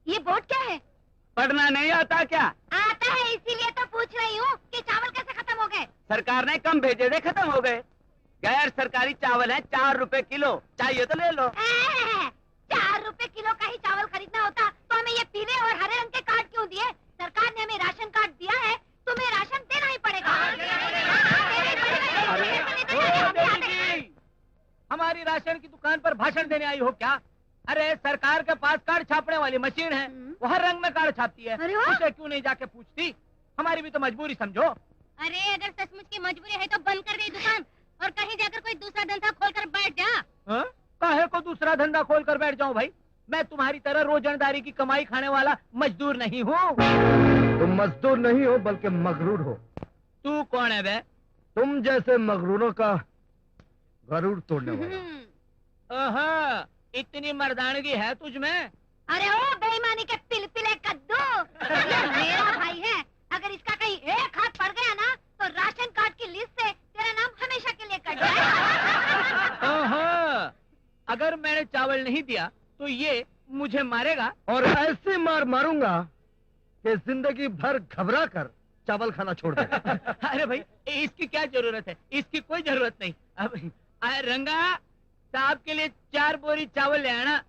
ये बोर्ड क्या है? पढ़ना नहीं आता क्या? आता है, इसीलिए तो पूछ रही हूँ कि चावल कैसे खत्म हो गए? सरकार ने कम भेजे थे, खत्म हो गए। गैर सरकारी चावल है 4 रुपए किलो, चाहिए तो ले लो। 4 रुपए किलो का ही चावल खरीदना होता तो हमें ये पीले और हरे रंग के कार्ड क्यों दिए? सरकार ने हमें राशन कार्ड दिया है, तुम्हें राशन देना ही पड़ेगा। हमारी राशन की दुकान पर भाषण देने आई हो क्या? अरे सरकार के पास कार्ड छापने वाली मशीन है, वो हर रंग में कार्ड छापती है। उसे क्यों नहीं जाके पूछती? हमारी भी तो मजबूरी समझो। अरे अगर सचमुच की मजबूरी है तो बंद कर दे दुकान और कहीं जाकर कोई दूसरा धंधा खोलकर बैठ जा। काहे को दूसरा धंधा खोल कर बैठ जाऊं भाई? मैं तुम्हारी तरह रोजमदारी की कमाई खाने वाला मजदूर नहीं हूँ। तुम मजदूर नहीं हो बल्कि मगरूर हो। तू कौन है बे? तुम जैसे मगरूरों का गरूर तोड़ने वाला। इतनी मर्दानगी है तुझ में? अरे ओ बेईमानी के पिलपिले कद्दू, ये मेरा भाई है। अगर इसका कहीं एक हाथ पड़ गया ना तो राशन कार्ड की लिस्ट से तेरा नाम हमेशा के लिए कट जाएगा। अगर मैंने चावल नहीं दिया तो ये मुझे मारेगा और ऐसी मार मारूंगा कि जिंदगी भर घबरा कर चावल खाना छोड़ दे। अरे भाई इसकी क्या जरूरत है? इसकी कोई जरूरत नहीं। अब रंगा साहब के लिए 4 बोरी चावल ले आना।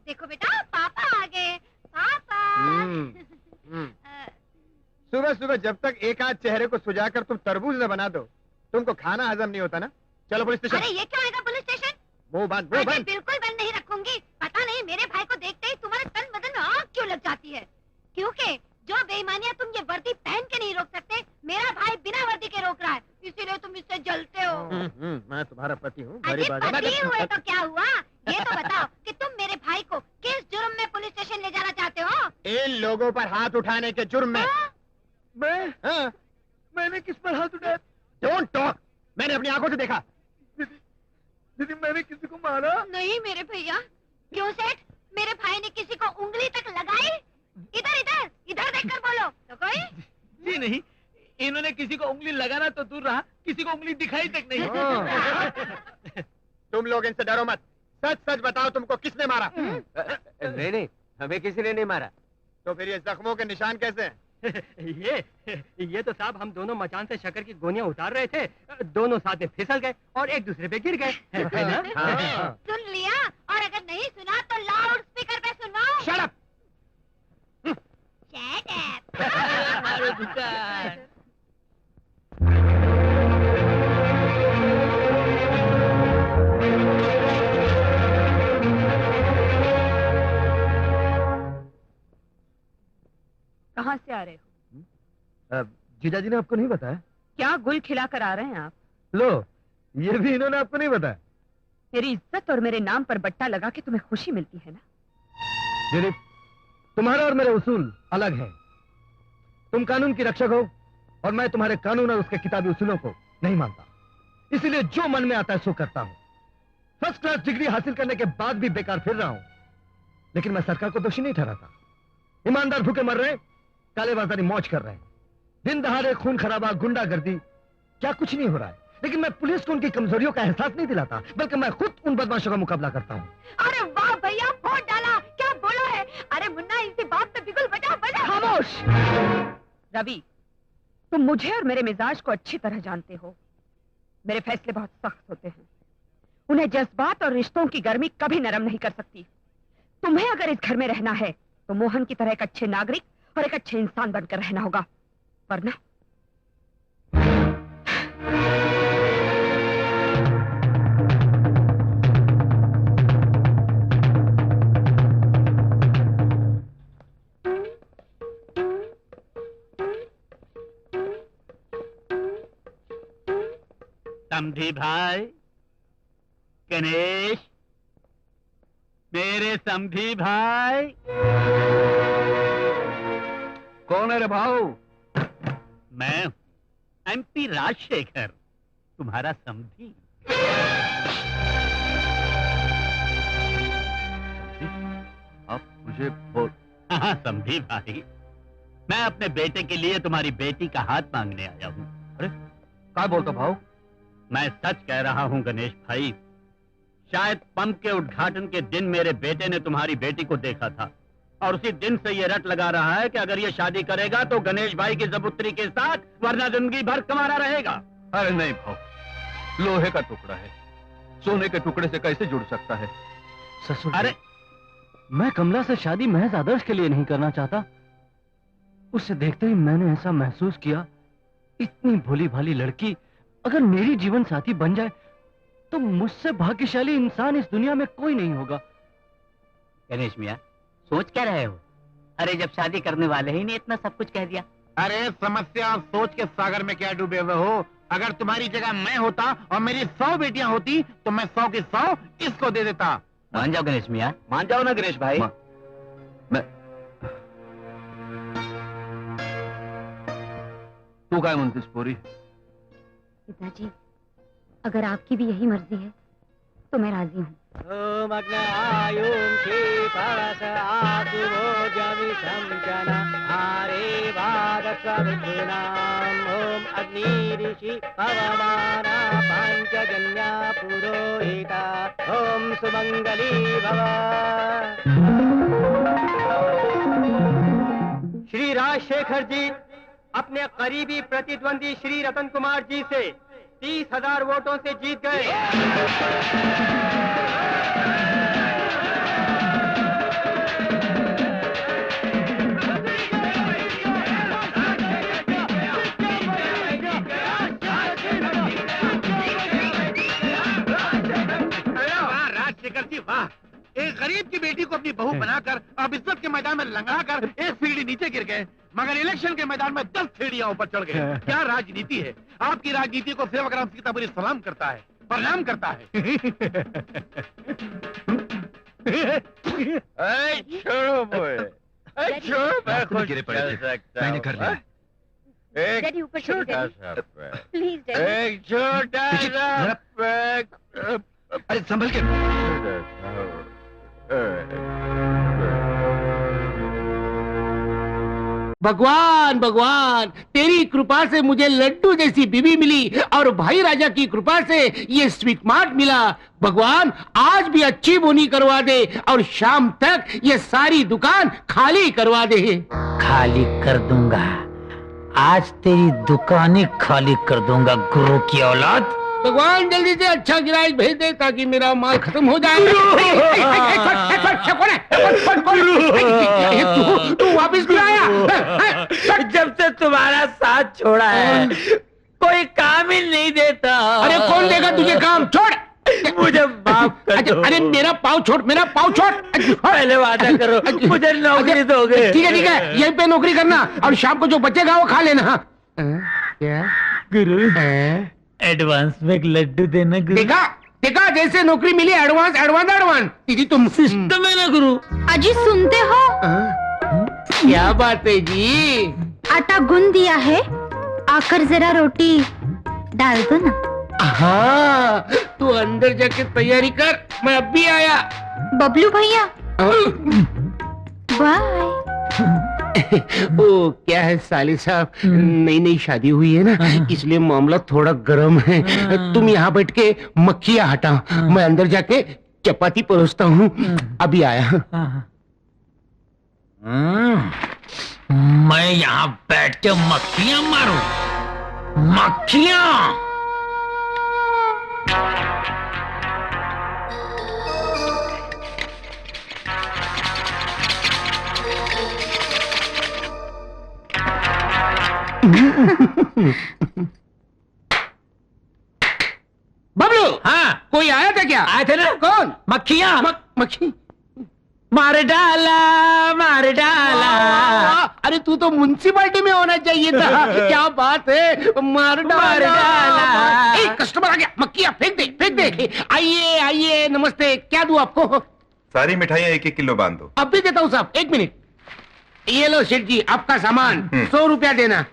देखो बेटा पापा आ गए। पापा सुबह सुबह जब तक एक आध चेहरे को सुजाकर तुम तरबूज न बना दो, तुमको खाना हजम नहीं होता ना? चलो पुलिस स्टेशन। अरे ये क्या आएगा पुलिस स्टेशन? मुंह बंद, मुंह बंद। बिल्कुल बंद नहीं रखूंगी। पता नहीं मेरे भाई को देखते ही तुम्हारे तन बदन में आग क्यों लग जाती है? क्योंकि जो बेईमानियां तुम ये वर्दी पहन के नहीं रोक सकते, मेरा भाई बिना वर्दी के रोक रहा है, इसीलिए तुम इससे जलते हो। मैं तुम्हारा पति हूँ। पति हुए तो क्या हुआ? ये तो बताओ कि तुम मेरे भाई को किस जुर्म में पुलिस स्टेशन ले जाना चाहते हो? इन लोगों पर हाथ उठाने के जुर्म में। मैंने किस पर हाथ उठाया? डोंट टॉक, मैंने अपनी आंखों से देखा। दीदी मैंने किसी को मारा नहीं मेरे भैया। क्यों सेठ, मेरे भाई ने किसी को उंगली तक लगाई? इधर इधर इधर देखकर बोलो तो कोई। जी नहीं, इन्होंने किसी को उंगली लगाना तो दूर रहा, किसी को उंगली दिखाई तक नहीं। तुम लोग इनसे डरो मत, सच सच बताओ तुमको किसने मारा? नहीं नहीं, हमें किसी ने नहीं मारा। तो फिर ये जख्मों के निशान कैसे हैं? ये तो साहब हम दोनों मचान से शक्कर की गोनियां उतार रहे थे, दोनों साथ में फिसल गए और एक दूसरे पे गिर गए। है ना? सुन लिया, और अगर नहीं सुना तो लाउड स्पीकर पे सुनवाओ। Shut up! Shut up! हमारे दुकान। कहाँ से आ रहे हो? जीजा जी ने आपको नहीं बताया? क्या गुल खिला कर आ रहे हैं आप? लो, ये भी इन्होंने आपको नहीं बताया? मेरी इज्जत और मेरे नाम पर बट्टा लगा के तुम्हें खुशी मिलती है ना? दिलीप, तुम्हारा और मेरे उसूल अलग हैं। तुम कानून की रक्षक हो और मैं तुम्हारे कानून और उसके किताबी उसूलों को नहीं मानता। इसीलिए जो मन में आता है सो करता हूं। फर्स्ट क्लास डिग्री हासिल करने के बाद भी बेकार फिर रहा हूं, लेकिन मैं सरकार को दोषी नहीं ठहराता। ईमानदार भूखे मर रहे हैं, कालेबाजारी मौज कर रहे हैं, दिन दहाड़े खून खराबा, गुंडागर्दी, क्या कुछ नहीं हो रहा है। लेकिन मैं पुलिस को उनकी कमजोरियों का एहसास नहीं दिलाता, बल्कि मैं खुद उन बदमाशों का मुकाबला करता हूं। अरे वाह भैया, वोट डाला, क्या बोला है। अरे मुन्ना, इनसे बात तो बिल्कुल बजा बजा। खामोश। रवि, तुम मुझे और मेरे मिजाज को अच्छी तरह जानते हो। मेरे फैसले बहुत सख्त होते हैं, उन्हें जज्बात और रिश्तों की गर्मी कभी नरम नहीं कर सकती। तुम्हें अगर इस घर में रहना है तो मोहन की तरह एक अच्छे नागरिक और एक अच्छे इंसान बनकर रहना होगा, वरना समधी भाई, गणेश, मेरे समधी भाई। कौन है रे भाऊ? मैं एमपी राजशेखर, तुम्हारा समधी। आप मुझे बोल। हाँ समधी भाई, मैं अपने बेटे के लिए तुम्हारी बेटी का हाथ मांगने आया हूँ। अरे क्या बोलता भाऊ? मैं सच कह रहा हूँ गणेश भाई, शायद पंप के उद्घाटन के दिन मेरे बेटे ने तुम्हारी बेटी को देखा था और उसी दिन से ये रट लगा रहा है कि अगर ये शादी करेगा तो गणेश भाई की जबूतरी के साथ, वरना जिंदगी भर कमारा रहेगा। अरे नहीं भाऊ, लोहे का टुकड़ा है, सोने के टुकड़े से कैसे जुड़ सकता है? ससुर, अरे मैं कमला से शादी महज आदर्श के लिए नहीं करना चाहता। उसे देखते ही मैंने ऐसा महसूस किया, इतनी भोली भाली लड़की अगर मेरी जीवन साथी बन जाए तो मुझसे भाग्यशाली इंसान इस दुनिया में कोई नहीं होगा। गणेश मियाँ, सोच क्या रहे हो? अरे जब शादी करने वाले ही ने इतना सब कुछ कह दिया। अरे समस्या और सोच के सागर में क्या डूबे हुए हो? अगर तुम्हारी जगह मैं होता और मेरी 100 बेटियां होती तो मैं 100 की 100 इसको दे देता। मान जाओ गणेश मियाँ, मान जाओ ना गणेश भाई। मैं तू काय म्हणतेस पोरी? पिताजी, अगर आपकी भी यही मर्जी है तो मैं राजी हूँ। ओम अग्नायुं क्षिपास आदिवोजमि संजना आरे वादस्वविघ्नाम् ओम अग्निरिषि पवमाना पंचजन्या पुरोहिता ओम सुमंगली भव। श्री राजशेखर जी अपने करीबी प्रतिद्वंदी श्री रतन कुमार जी से 30,000 वोटों से जीत गए। राजशेखर जी वाह, एक गरीब की बेटी को अपनी बहू बनाकर अब इज्जत के मैदान में लंगाकर 1 सीढ़ी नीचे गिर गए, मगर इलेक्शन के मैदान में 10 सीढ़ियां ऊपर चढ़ गए। क्या राजनीति है? आपकी राजनीति को सेवाग्राम सीतापुरी सलाम करता है, प्रणाम करता है। छोड़ो बोए, छोड़ो, मैं खुद गिरे पड़े चल थे। सकता मैंने हूँ। कर लिया। एक डैडी ऊपर चलिए, छोटा डैडी। सा पैर, प्लीज डैडी। एक छोटा पीछे, सा जरा। पैर, अरे संभल के। भगवान भगवान, तेरी कृपा से मुझे लड्डू जैसी बीवी मिली और भाई राजा की कृपा से ये स्वीट मार्ट मिला। भगवान आज भी अच्छी बोनी करवा दे और शाम तक ये सारी दुकान खाली करवा दे। खाली कर दूंगा, आज तेरी दुकान ही खाली कर दूंगा गुरु की औलाद। भगवान जल्दी से अच्छा गिराज भेज दे ताकि मेरा माल खत्म हो जाए। तू वापिस क्यों आया? जब से तुम्हारा साथ छोड़ा है कोई काम ही नहीं देता। अरे कौन देगा तुझे काम? छोड़ मुझे माफ कर दो। अरे मेरा पाँव छोड़, मेरा पाँव छोड़। पहले वादा करो मुझे नौकरी दोगे। ठीक है, यहीं पे नौकरी करना और शाम को जो बचेगा वो खा लेना। क्या गुरु एडवांस में एक लड्डू देना गुरु। देखा, देखा जैसे नौकरी मिली एडवांस एडवांस एडवांस। दीदी तुम सिस्टम है ना गुरु। अजी सुनते हो? क्या बात है जी? आटा गूंद दिया है, आकर जरा रोटी डाल दो ना। हाँ तू अंदर जाके तैयारी कर, मैं अब भी आया। बबलू भैया बाय। ओ क्या है साले साहब, नई नई शादी हुई है ना, इसलिए मामला थोड़ा गर्म है। तुम यहाँ बैठ के मक्खियाँ हटाओ, मैं अंदर जाके चपाती परोसता हूँ, अभी आया। मैं यहाँ बैठ के मक्खियाँ मारूं, मक्खियाँ। बबलू हाँ कोई आया था क्या? आए थे ना। कौन? मक्खियाँ। मक्खी? मार डाला मार डाला। अरे तू तो म्युनिसिपालिटी में होना चाहिए था। क्या बात है, मार डाला। ए, कस्टमर आ गया, मक्खियाँ फेंक दे फेंक दे। आइए आइए, नमस्ते, क्या दूं आपको? सारी मिठाइयाँ 1-1 किलो बांध दो। अब भी देता हूँ साहब, 1 मिनट। ये लो सेठ जी आपका सामान, 100 रुपया देना।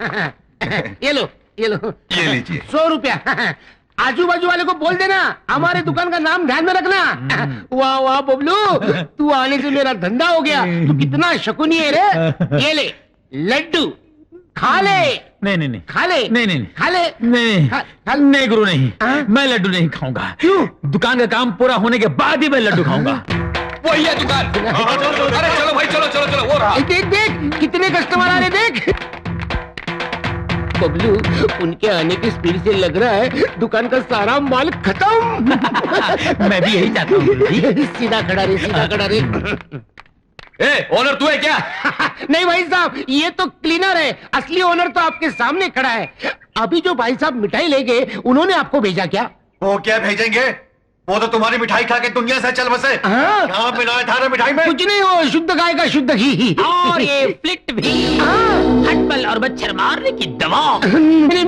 ये लो ये लो, ये लीजिए। 100 रुपया। आजू बाजू वाले को बोल देना हमारे दुकान का नाम ध्यान में रखना। वाह वाह बबलू, तू आने से मेरा धंधा हो गया। तू कितना शकुनी है रे। ये ले लड्डू, खा ले। नहीं नहीं नहीं खा ले। नहीं नहीं खा ले। नहीं नहीं गुरु नहीं, मैं लड्डू नहीं खाऊंगा। क्यों? दुकान का काम पूरा होने के बाद ही मैं लड्डू खाऊंगा। वही है दुकान। अरे चलो भाई, चलो चलो चलो, वो रहा। देख देख कितने कस्टमर आ रहे, देख। बबलू उनके आने की स्पीड से लग रहा है दुकान का सारा माल खत्म। मैं भी यही चाहता हूँ। सीधा खड़ा रे, सीधा खड़ा रे। ए, ओनर तू है क्या? नहीं भाई साहब, ये तो क्लीनर है, असली ओनर तो आपके सामने खड़ा है। अभी जो भाई साहब मिठाई ले गए, उन्होंने आपको भेजा क्या? वो क्या भेजेंगे, वो तो तुम्हारी मिठाई खा के दुनिया से चल बसे। हाँ। क्या मिलाया था रे मिठाई में? कुछ नहीं, वो शुद्ध गाय का शुद्ध घी। और ये फ्लिट भी, हटबल और मच्छर मारने की दवा।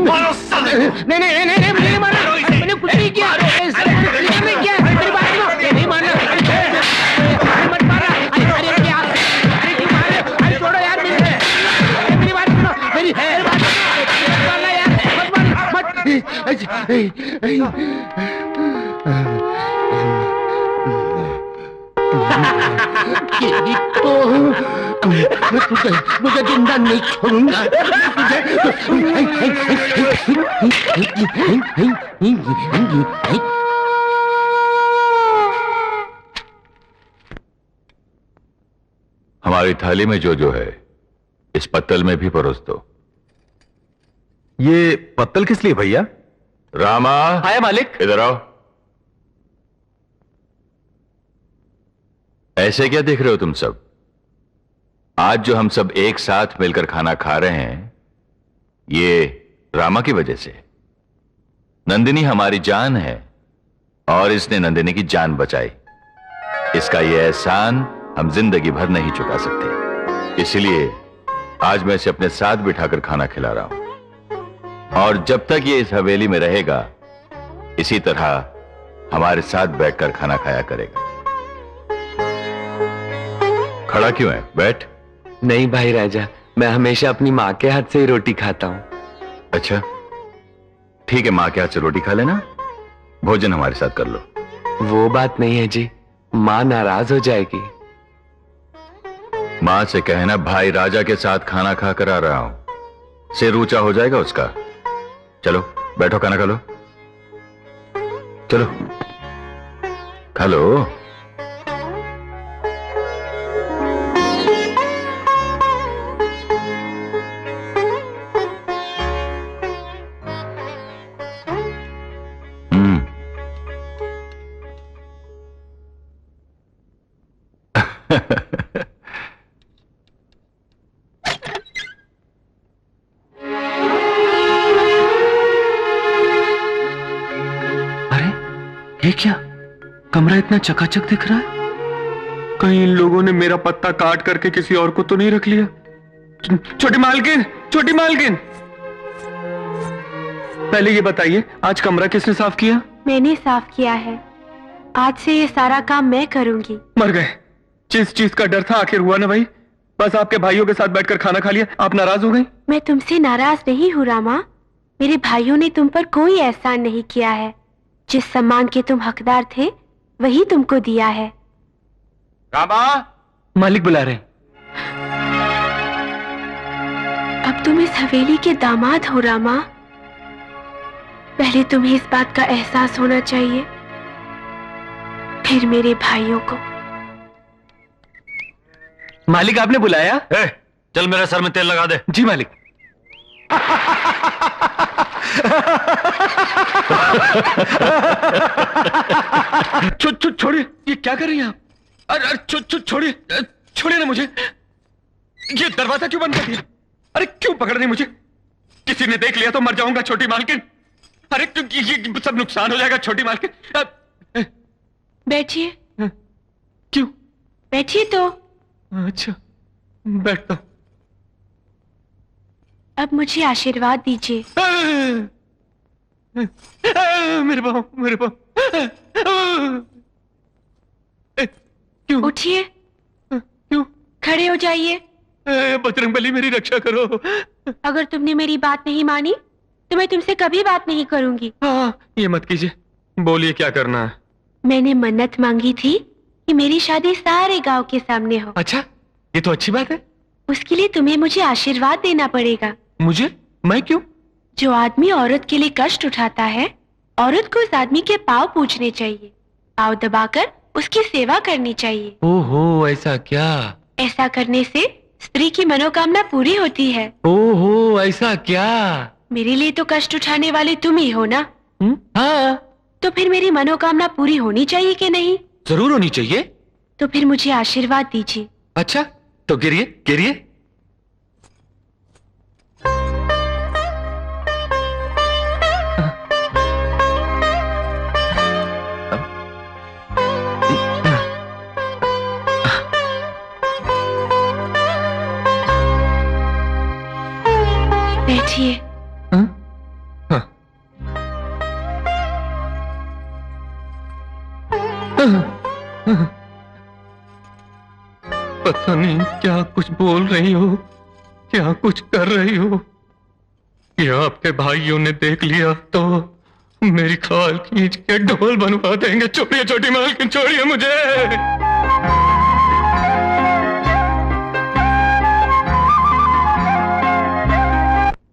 मारो साले को। नहीं नहीं नहीं नहीं, मैंने मारा, मैंने कुछ नहीं किया। मैंने किया, मेरी बात सुनो। नहीं मारना, अरे मत मारा। अरे क्या, अरे क्यों मार रहे हो? अरे छोड़ो यार, मेरी बात सुनो, मेरी बात सुनो। मत मारना यार, मत मारना, मुझे जिंदा नहीं छोड़ूंगा। हमारी थाली में जो है इस पत्तल में भी परोस दो। ये पत्तल किस लिए भैया? रामा। आया मालिक। इधर आओ। ऐसे क्या देख रहे हो तुम सब? आज जो हम सब एक साथ मिलकर खाना खा रहे हैं, ये रामा की वजह से। नंदिनी हमारी जान है और इसने नंदिनी की जान बचाई। इसका ये एहसान हम जिंदगी भर नहीं चुका सकते। इसलिए आज मैं इसे अपने साथ बिठाकर खाना खिला रहा हूं, और जब तक ये इस हवेली में रहेगा, इसी तरह हमारे साथ बैठकर खाना खाया करेगा। खड़ा क्यों है? बैठ। नहीं भाई राजा, मैं हमेशा अपनी माँ के हाथ से ही रोटी खाता हूँ। अच्छा ठीक है, माँ के हाथ से रोटी खा लेना, भोजन हमारे साथ कर लो। वो बात नहीं है जी, माँ नाराज हो जाएगी। माँ से कहना भाई राजा के साथ खाना खा कर आ रहा हूं, सिर ऊंचा हो जाएगा उसका। चलो बैठो, खाना खा लो। चलो खा लो। ये क्या, कमरा इतना चकाचक दिख रहा है? कहीं इन लोगों ने मेरा पत्ता काट करके किसी और को तो नहीं रख लिया? छोटी मालकिन, छोटी मालकिन, पहले ये बताइए आज कमरा किसने साफ किया? मैंने साफ किया है। आज से ये सारा काम मैं करूंगी। मर गए। जिस चीज का डर था आखिर हुआ ना भाई। बस आपके भाइयों के साथ बैठकर खाना खा लिया, आप नाराज हो गई? मैं तुमसे नाराज नहीं हूँ रामा। मेरे भाइयों ने तुम पर कोई एहसान नहीं किया है। जिस सम्मान के तुम हकदार थे वही तुमको दिया है। रामा, मालिक बुला रहे। अब तुम इस हवेली के दामाद हो रामा। पहले तुम्हें इस बात का एहसास होना चाहिए, फिर मेरे भाइयों को। मालिक आपने बुलाया? चल मेरे सर में तेल लगा दे। जी मालिक। छोड़िए, ये क्या कर रही हैं आप? अरे छोड़िए, छोड़िए ना मुझे। ये दरवाजा क्यों बंद कर दिया? अरे क्यों पकड़ रही मुझे? किसी ने देख लिया तो मर जाऊंगा छोटी मालकिन। अरे ये सब नुकसान हो जाएगा छोटी मालकिन। बैठिए। क्यों? बैठिए तो। अच्छा, बैठता हूं। अब मुझे आशीर्वाद दीजिए। मेरे पाँव। क्यों? उठिए। क्यों? खड़े हो जाइए। बजरंगबली मेरी रक्षा करो। अगर तुमने मेरी बात नहीं मानी तो मैं तुमसे कभी बात नहीं करूंगी। हाँ, ये मत कीजिए। बोलिए क्या करना है? मैंने मन्नत मांगी थी कि मेरी शादी सारे गांव के सामने हो। अच्छा, ये तो अच्छी बात है। उसके लिए तुम्हें मुझे आशीर्वाद देना पड़ेगा। मुझे? मैं क्यों? जो आदमी औरत के लिए कष्ट उठाता है, औरत को उस आदमी के पाँव पूजने चाहिए, पाँव दबाकर उसकी सेवा करनी चाहिए। ओहो, ऐसा क्या? ऐसा करने से स्त्री की मनोकामना पूरी होती है। ओहो, ऐसा क्या? मेरे लिए तो कष्ट उठाने वाले तुम ही हो ना? हाँ। तो फिर मेरी मनोकामना पूरी होनी चाहिए कि नहीं? जरूर होनी चाहिए। तो फिर मुझे आशीर्वाद दीजिए। अच्छा, तो गिरिए। बैठिए। पता नहीं क्या कुछ बोल रही हो, क्या कुछ कर रही हो। ये आपके भाइयों ने देख लिया तो मेरी खाल खींच के ढोल बनवा देंगे। छोड़िए छोटी मालकिन, छोड़िए मुझे।